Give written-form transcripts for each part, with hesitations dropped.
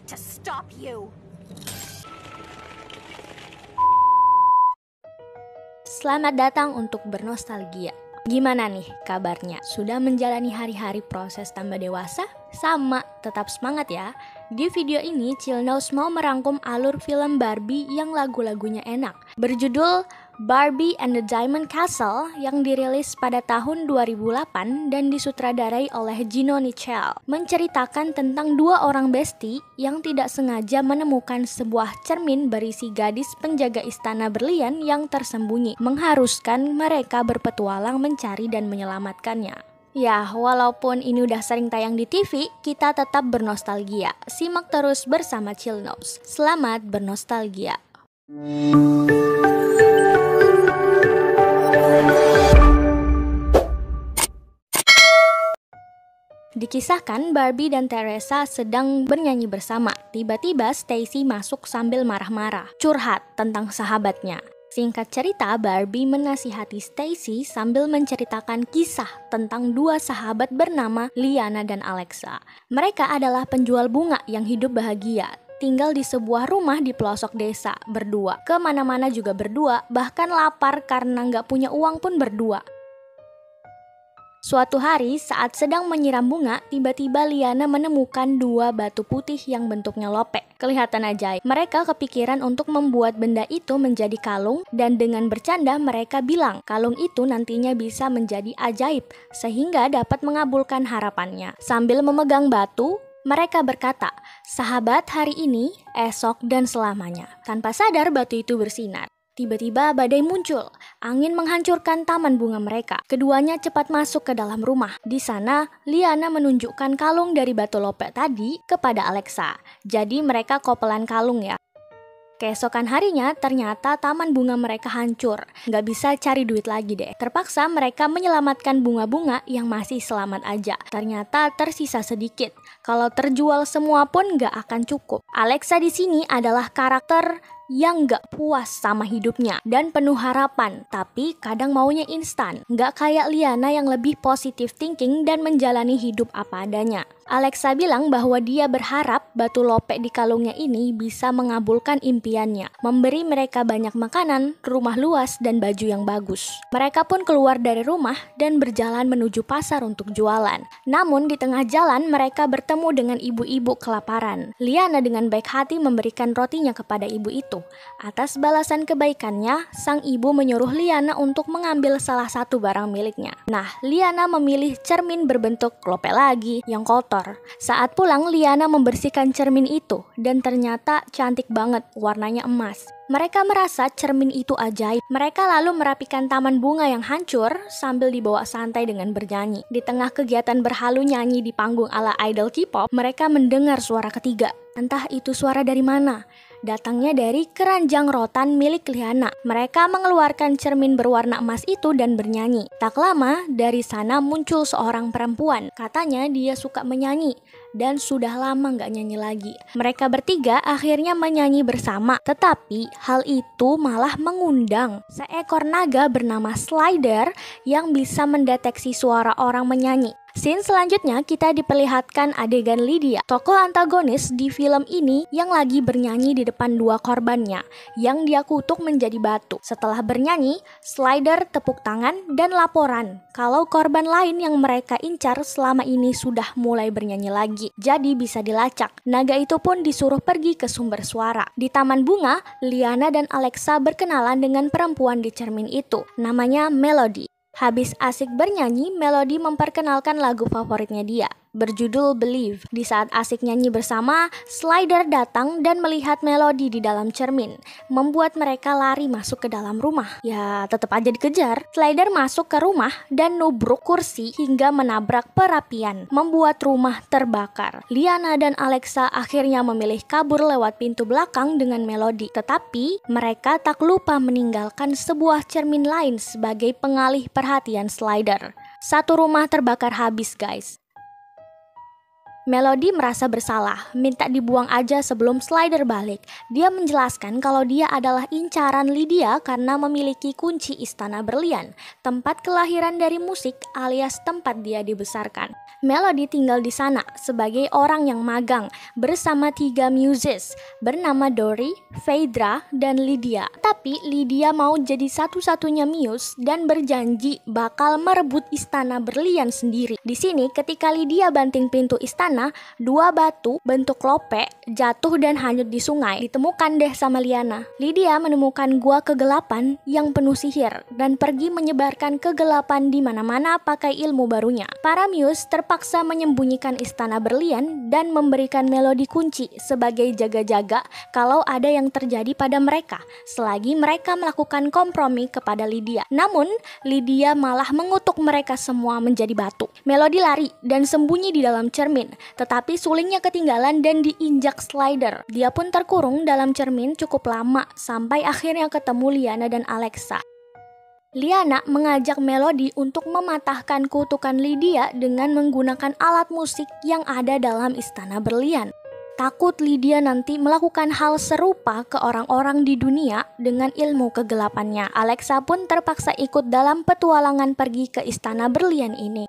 To stop you. Selamat datang untuk bernostalgia. Gimana nih kabarnya? Sudah menjalani hari-hari proses tambah dewasa? Sama, tetap semangat ya. Di video ini, Chillnows mau merangkum alur film Barbie yang lagu-lagunya enak. Berjudul Barbie and the Diamond Castle yang dirilis pada tahun 2008 dan disutradarai oleh Gino Nichel. Menceritakan tentang dua orang bestie yang tidak sengaja menemukan sebuah cermin berisi gadis penjaga istana berlian yang tersembunyi, mengharuskan mereka berpetualang mencari dan menyelamatkannya. Ya, walaupun ini udah sering tayang di TV, kita tetap bernostalgia. Simak terus bersama Chillnows. Selamat bernostalgia. Dikisahkan Barbie dan Teresa sedang bernyanyi bersama. Tiba-tiba Stacy masuk sambil marah-marah, curhat tentang sahabatnya. Singkat cerita, Barbie menasihati Stacy sambil menceritakan kisah tentang dua sahabat bernama Liana dan Alexa. Mereka adalah penjual bunga yang hidup bahagia, tinggal di sebuah rumah di pelosok desa, berdua. Kemana-mana juga berdua, bahkan lapar karena nggak punya uang pun berdua. Suatu hari saat sedang menyiram bunga, tiba-tiba Liana menemukan dua batu putih yang bentuknya lope. Kelihatan ajaib. Mereka kepikiran untuk membuat benda itu menjadi kalung dan dengan bercanda mereka bilang kalung itu nantinya bisa menjadi ajaib sehingga dapat mengabulkan harapannya. Sambil memegang batu, mereka berkata, "Sahabat hari ini, esok, dan selamanya." Tanpa sadar batu itu bersinar. Tiba-tiba badai muncul, angin menghancurkan taman bunga mereka. Keduanya cepat masuk ke dalam rumah. Di sana, Liana menunjukkan kalung dari batu lope tadi kepada Alexa. Jadi mereka kopelan kalung ya. Keesokan harinya, ternyata taman bunga mereka hancur. Nggak bisa cari duit lagi deh. Terpaksa mereka menyelamatkan bunga-bunga yang masih selamat aja. Ternyata tersisa sedikit. Kalau terjual semua pun nggak akan cukup. Alexa di sini adalah karakter yang gak puas sama hidupnya dan penuh harapan, tapi kadang maunya instan. Gak kayak Liana yang lebih positive thinking dan menjalani hidup apa adanya. Alexa bilang bahwa dia berharap batu lope di kalungnya ini bisa mengabulkan impiannya, memberi mereka banyak makanan, rumah luas, dan baju yang bagus. Mereka pun keluar dari rumah dan berjalan menuju pasar untuk jualan. Namun di tengah jalan mereka bertemu dengan ibu-ibu kelaparan. Liana dengan baik hati memberikan rotinya kepada ibu itu. Atas balasan kebaikannya, sang ibu menyuruh Liana untuk mengambil salah satu barang miliknya. Nah, Liana memilih cermin berbentuk lope lagi yang kotor. Saat pulang, Liana membersihkan cermin itu dan ternyata cantik banget, warnanya emas. Mereka merasa cermin itu ajaib. Mereka lalu merapikan taman bunga yang hancur sambil dibawa santai dengan bernyanyi. Di tengah kegiatan berhalu nyanyi di panggung ala idol K-pop, mereka mendengar suara ketiga. Entah itu suara dari mana. Datangnya dari keranjang rotan milik Liana. Mereka mengeluarkan cermin berwarna emas itu dan bernyanyi. Tak lama, dari sana muncul seorang perempuan. Katanya dia suka menyanyi dan sudah lama gak nyanyi lagi. Mereka bertiga akhirnya menyanyi bersama. Tetapi hal itu malah mengundang seekor naga bernama Slider yang bisa mendeteksi suara orang menyanyi. Scene selanjutnya kita diperlihatkan adegan Lydia, tokoh antagonis di film ini yang lagi bernyanyi di depan dua korbannya yang dia kutuk menjadi batu. Setelah bernyanyi, Slider tepuk tangan dan laporan kalau korban lain yang mereka incar selama ini sudah mulai bernyanyi lagi. Jadi bisa dilacak. Naga itu pun disuruh pergi ke sumber suara. Di taman bunga, Liana dan Alexa berkenalan dengan perempuan di cermin itu. Namanya Melody. Habis asik bernyanyi, Melody memperkenalkan lagu favoritnya dia, berjudul Believe. Di saat asik nyanyi bersama, Slider datang dan melihat Melody di dalam cermin, membuat mereka lari masuk ke dalam rumah. Ya, tetap aja dikejar. Slider masuk ke rumah dan nubruk kursi hingga menabrak perapian, membuat rumah terbakar. Liana dan Alexa akhirnya memilih kabur lewat pintu belakang dengan Melody. Tetapi, mereka tak lupa meninggalkan sebuah cermin lain sebagai pengalih perhatian Slider. Satu rumah terbakar habis, guys. Melody merasa bersalah, minta dibuang aja sebelum slider balik. Dia menjelaskan kalau dia adalah incaran Lydia karena memiliki kunci Istana Berlian, tempat kelahiran dari musik alias tempat dia dibesarkan. Melody tinggal di sana sebagai orang yang magang bersama 3 muses bernama Dory, Phaedra, dan Lydia. Tapi Lydia mau jadi satu-satunya muse dan berjanji bakal merebut Istana Berlian sendiri. Di sini ketika Lydia banting pintu istana, 2 batu bentuk lope jatuh dan hanyut di sungai. Ditemukan deh sama Lyanna. Lydia menemukan gua kegelapan yang penuh sihir dan pergi menyebarkan kegelapan di mana-mana pakai ilmu barunya. Para muse terpaksa menyembunyikan Istana Berlian dan memberikan Melody kunci sebagai jaga-jaga kalau ada yang terjadi pada mereka selagi mereka melakukan kompromi kepada Lydia. Namun Lydia malah mengutuk mereka semua menjadi batu. Melody lari dan sembunyi di dalam cermin, tetapi sulingnya ketinggalan dan diinjak slider. Dia pun terkurung dalam cermin cukup lama sampai akhirnya ketemu Lyanna dan Alexa. Lyanna mengajak Melody untuk mematahkan kutukan Lydia dengan menggunakan alat musik yang ada dalam Istana Berlian. Takut Lydia nanti melakukan hal serupa ke orang-orang di dunia dengan ilmu kegelapannya. Alexa pun terpaksa ikut dalam petualangan pergi ke Istana Berlian ini.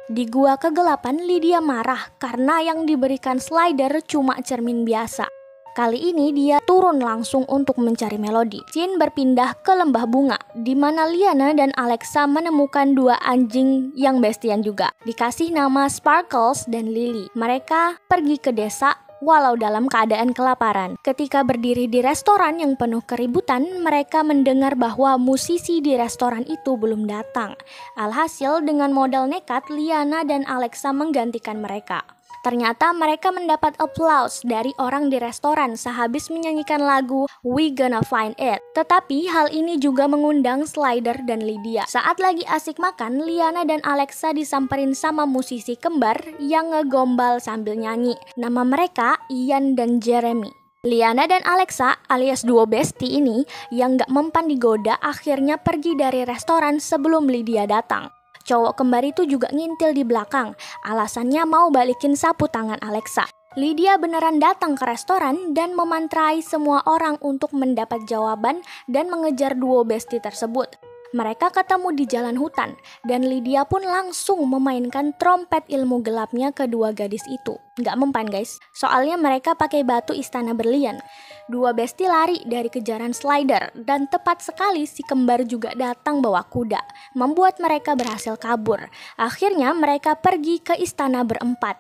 Di gua kegelapan, Lydia marah karena yang diberikan slider cuma cermin biasa. Kali ini dia turun langsung untuk mencari Melody. Scene berpindah ke lembah bunga, di mana Lyanna dan Alexa menemukan 2 anjing yang bestian juga. Dikasih nama Sparkles dan Lily. Mereka pergi ke desa walau dalam keadaan kelaparan. Ketika berdiri di restoran yang penuh keributan, mereka mendengar bahwa musisi di restoran itu belum datang. Alhasil dengan modal nekat, Lyanna dan Alexa menggantikan mereka. Ternyata mereka mendapat applause dari orang di restoran sehabis menyanyikan lagu We Gonna Find It. Tetapi hal ini juga mengundang Slider dan Lydia. Saat lagi asik makan, Lyanna dan Alexa disamperin sama musisi kembar yang ngegombal sambil nyanyi. Nama mereka Ian dan Jeremy. Lyanna dan Alexa alias duo bestie ini yang gak mempan digoda akhirnya pergi dari restoran sebelum Lydia datang. Cowok kembar itu juga ngintil di belakang, alasannya mau balikin sapu tangan Alexa. Lydia beneran datang ke restoran dan memantrai semua orang untuk mendapat jawaban dan mengejar duo bestie tersebut. Mereka ketemu di jalan hutan, dan Lydia pun langsung memainkan trompet ilmu gelapnya ke 2 gadis itu. Nggak mempan guys, soalnya mereka pakai batu Istana Berlian. 2 bestie lari dari kejaran slider, dan tepat sekali si kembar juga datang bawa kuda, membuat mereka berhasil kabur. Akhirnya mereka pergi ke istana berempat.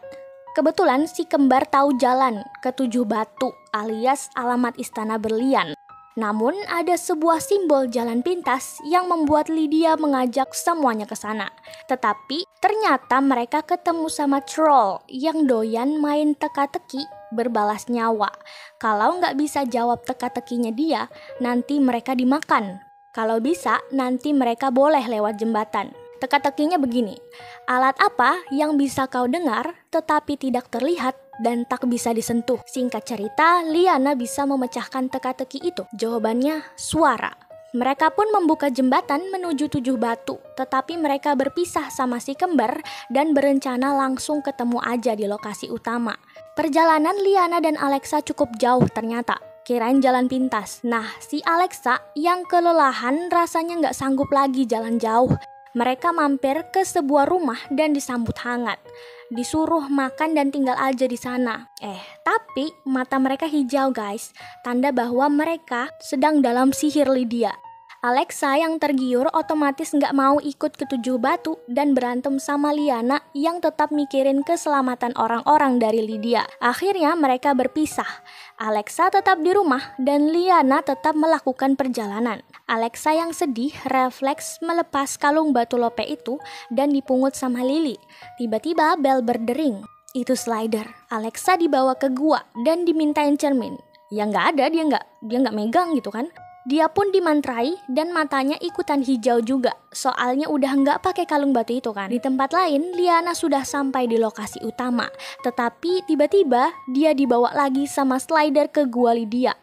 Kebetulan si kembar tahu jalan ke 7 batu alias alamat Istana Berlian. Namun ada sebuah simbol jalan pintas yang membuat Lydia mengajak semuanya ke sana. Tetapi ternyata mereka ketemu sama troll yang doyan main teka-teki berbalas nyawa. Kalau nggak bisa jawab teka-tekinya dia, nanti mereka dimakan. Kalau bisa, nanti mereka boleh lewat jembatan. Teka-tekinya begini, alat apa yang bisa kau dengar tetapi tidak terlihat dan tak bisa disentuh? Singkat cerita, Lyanna bisa memecahkan teka-teki itu. Jawabannya suara. Mereka pun membuka jembatan menuju 7 batu, tetapi mereka berpisah sama si kembar dan berencana langsung ketemu aja di lokasi utama. Perjalanan Lyanna dan Alexa cukup jauh ternyata. Kirain jalan pintas. Nah, si Alexa yang kelelahan rasanya nggak sanggup lagi jalan jauh. Mereka mampir ke sebuah rumah dan disambut hangat. Disuruh makan dan tinggal aja di sana. Tapi mata mereka hijau guys, tanda bahwa mereka sedang dalam sihir Lydia. Alexa yang tergiur otomatis nggak mau ikut ke 7 batu dan berantem sama Lyanna yang tetap mikirin keselamatan orang-orang dari Lydia. Akhirnya mereka berpisah. Alexa tetap di rumah dan Lyanna tetap melakukan perjalanan. Alexa yang sedih refleks melepas kalung batu lope itu dan dipungut sama Lily. Tiba-tiba bel berdering. Itu Slider. Alexa dibawa ke gua dan dimintain cermin. Ya nggak ada, dia nggak megang gitu kan. Dia pun dimantrai dan matanya ikutan hijau juga, soalnya udah nggak pakai kalung batu itu kan. Di tempat lain, Lyanna sudah sampai di lokasi utama, tetapi tiba-tiba dia dibawa lagi sama Slider ke gua Lydia.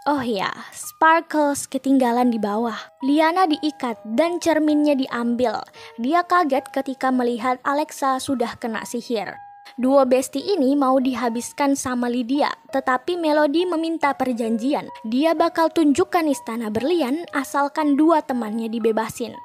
Oh ya, Sparkles ketinggalan di bawah. Lyanna diikat dan cerminnya diambil. Dia kaget ketika melihat Alexa sudah kena sihir. Duo bestie ini mau dihabiskan sama Lydia, tetapi Melody meminta perjanjian. Dia bakal tunjukkan istana berlian asalkan dua temannya dibebasin.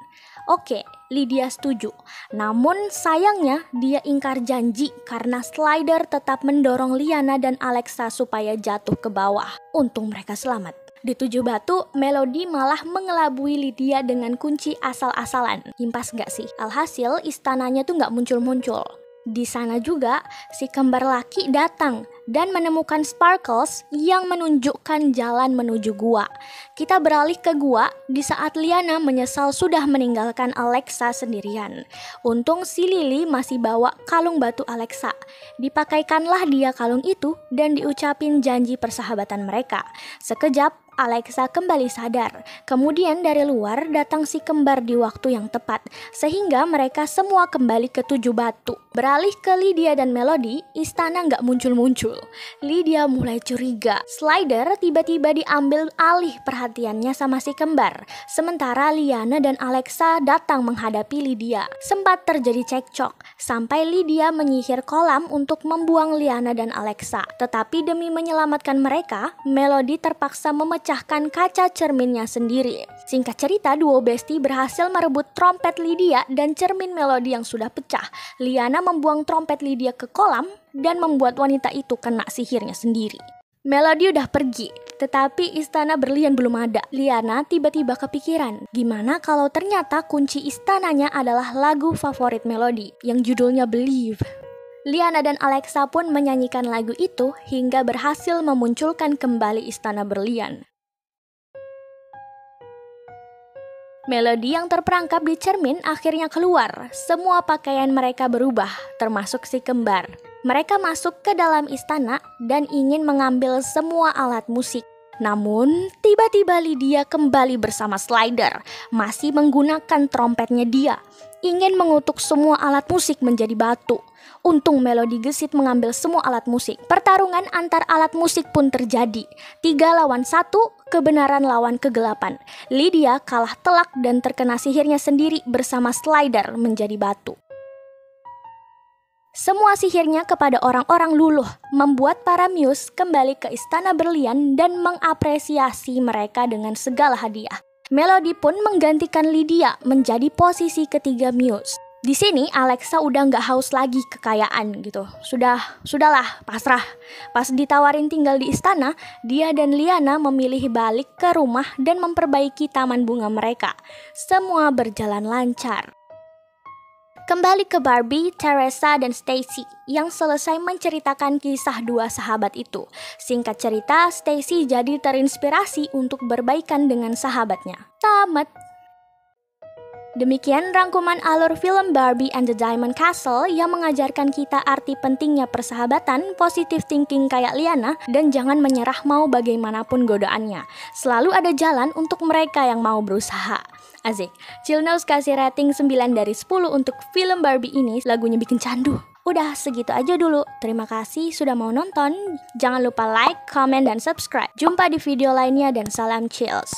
Oke, Lydia setuju. Namun sayangnya dia ingkar janji karena Slider tetap mendorong Liana dan Alexa supaya jatuh ke bawah. Untung mereka selamat. Di 7 batu, Melody malah mengelabui Lydia dengan kunci asal-asalan. Impas gak sih? Alhasil istananya tuh gak muncul-muncul. Di sana juga, si kembar laki datang dan menemukan Sparkles yang menunjukkan jalan menuju gua. Kita beralih ke gua di saat Liana menyesal sudah meninggalkan Alexa sendirian. Untung si Lily masih bawa kalung batu Alexa. Dipakaikanlah dia kalung itu dan diucapin janji persahabatan mereka. Sekejap, Alexa kembali sadar. Kemudian dari luar datang si kembar di waktu yang tepat, sehingga mereka semua kembali ke 7 batu. Beralih ke Lydia dan Melody, istana nggak muncul-muncul. Lydia mulai curiga. Slider tiba-tiba diambil alih perhatiannya sama si kembar. Sementara Liana dan Alexa datang menghadapi Lydia. Sempat terjadi cekcok, sampai Lydia menyihir kolam untuk membuang Liana dan Alexa. Tetapi demi menyelamatkan mereka, Melody terpaksa memecahkan kaca cerminnya sendiri. Singkat cerita, duo bestie berhasil merebut trompet Lydia dan cermin Melody yang sudah pecah. Liana membuang trompet Lydia ke kolam dan membuat wanita itu kena sihirnya sendiri. Melody udah pergi, tetapi istana berlian belum ada. Liana tiba-tiba kepikiran, gimana kalau ternyata kunci istananya adalah lagu favorit Melody yang judulnya Believe. Liana dan Alexa pun menyanyikan lagu itu hingga berhasil memunculkan kembali istana berlian. Melody yang terperangkap di cermin akhirnya keluar. Semua pakaian mereka berubah, termasuk si kembar. Mereka masuk ke dalam istana dan ingin mengambil semua alat musik. Namun, tiba-tiba Lydia kembali bersama Slider, masih menggunakan trompetnya dia. Ingin mengutuk semua alat musik menjadi batu. Untung Melody gesit mengambil semua alat musik. Pertarungan antar alat musik pun terjadi. 3 lawan 1, kebenaran lawan kegelapan. Lydia kalah telak dan terkena sihirnya sendiri bersama Slider menjadi batu. Semua sihirnya kepada orang-orang luluh, membuat para Muse kembali ke istana berlian dan mengapresiasi mereka dengan segala hadiah. Melody pun menggantikan Lydia menjadi posisi ketiga Muse. Di sini Alexa udah nggak haus lagi kekayaan gitu. Sudahlah, pasrah. Pas ditawarin tinggal di istana, dia dan Liana memilih balik ke rumah dan memperbaiki taman bunga mereka. Semua berjalan lancar. Kembali ke Barbie, Teresa, dan Stacy yang selesai menceritakan kisah dua sahabat itu. Singkat cerita, Stacy jadi terinspirasi untuk berbaikan dengan sahabatnya. Tamat. Demikian rangkuman alur film Barbie and the Diamond Castle yang mengajarkan kita arti pentingnya persahabatan, positive thinking kayak Liana, dan jangan menyerah mau bagaimanapun godaannya. Selalu ada jalan untuk mereka yang mau berusaha. Asik, Chillnows kasih rating 9 dari 10 untuk film Barbie ini, lagunya bikin candu. Udah segitu aja dulu, terima kasih sudah mau nonton. Jangan lupa like, comment, dan subscribe. Jumpa di video lainnya dan salam chills.